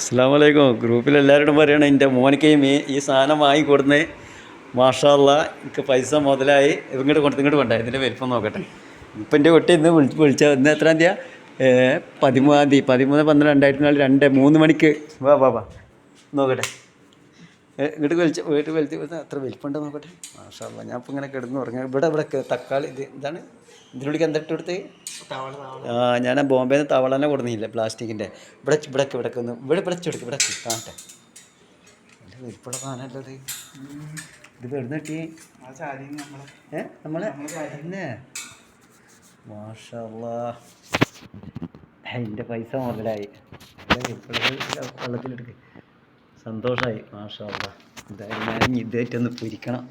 അസ്സലാമു അലൈക്കും. ഗ്രൂപ്പിലെല്ലാവരോടും പറയണം എൻ്റെ മോനിക്ക് ഈ സാധനം വാങ്ങിക്കൊടുന്ന് മാഷാ അല്ലാഹ് എനിക്ക് പൈസ മുതലായി. ഇങ്ങോട്ട് കൊണ്ട ഇതിൻ്റെ വലിപ്പം നോക്കട്ടെ. ഇപ്പം എൻ്റെ കുട്ടി ഇന്ന് വിളിച്ച ഇന്ന് എത്രാം തീയതി 13 13/12/2004 3 മണിക്ക് വാ നോക്കട്ടെ. ഇങ്ങോട്ട് വലിച്ച് എത്ര വലിപ്പമുണ്ടോ നോക്കട്ടെ. മാഷാ അല്ലാഹ് ഞാൻ ഇപ്പം ഇങ്ങനെ കിടന്ന് ഉറങ്ങാം. ഇവിടെ തക്കാളി ഇതാണ് ഇതിനുള്ളിൽ എന്താ ഇട്ട് കൊടുത്ത്. ഞാൻ ബോംബെന്ന് തവളനെ കൊടുന്നില്ല പ്ലാസ്റ്റിക്കിൻ്റെ. ഇവിടെ ഒന്ന് ഇവിടെ കാണട്ടെ. എൻ്റെ വലിപ്പുള്ള സാധനമല്ലത്. ഇത് എവിടുന്ന് കിട്ടി? നമ്മളെ തന്നെ മാഷാ അല്ലാഹ് എൻ്റെ പൈസ മുതലായി. വെള്ളത്തിലെടുക്ക്. സന്തോഷമായി മാഷാ അല്ലാഹ്. എന്തായാലും ഞാൻ ഇതായിട്ടൊന്ന് പൊരിക്കണം.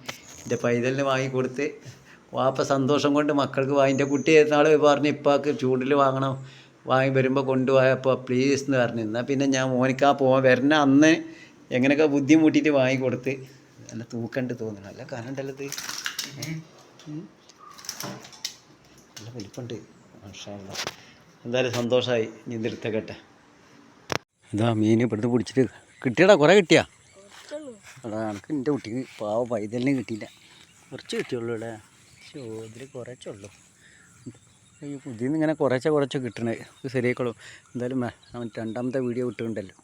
എൻ്റെ പൈതലിന് വാങ്ങിക്കൊടുത്ത് വാപ്പ സന്തോഷം കൊണ്ട് മക്കൾക്ക് എൻ്റെ കുട്ടി നാൾ പറഞ്ഞ് ഇപ്പാക്ക് ചൂടിൽ വാങ്ങി വരുമ്പോൾ കൊണ്ടുപോയപ്പോൾ പ്ലീസ് എന്ന് പറഞ്ഞു. എന്നാൽ പിന്നെ ഞാൻ മോനിക്കാ വരുന്ന അന്ന് എങ്ങനെയൊക്കെ ബുദ്ധിമുട്ടിയിട്ട് വാങ്ങിക്കൊടുത്ത്. നല്ല തൂക്കണ്ട് തോന്നുന്നു. നല്ല കനണ്ടല്ലോ ഇത്. നല്ല വലിപ്പമുണ്ട് മാഷാ അല്ലാഹ്. എന്തായാലും സന്തോഷമായി. ഇനി ഇതെടുത്തേക്കട്ടെ. ഇതാ മീൻ ഇവിടുന്ന് പിടിച്ചിട്ട് കിട്ടിയടാ. കുറേ കിട്ടിയാ? അതാ എനിക്ക് എൻ്റെ കുട്ടിക്ക് പാവ പൈതലിന് കിട്ടിയില്ല. കുറച്ച് കിട്ടിയുള്ളൂ ഇവിടെ. ഇതിൽ കുറച്ചുള്ളൂ. ഈ പുതിയ ഇങ്ങനെ കുറച്ച് കിട്ടണേ. ഇത് ശരിയായിക്കോളും. എന്തായാലും രണ്ടാമത്തെ വീഡിയോ ഇട്ടുണ്ടല്ലോ.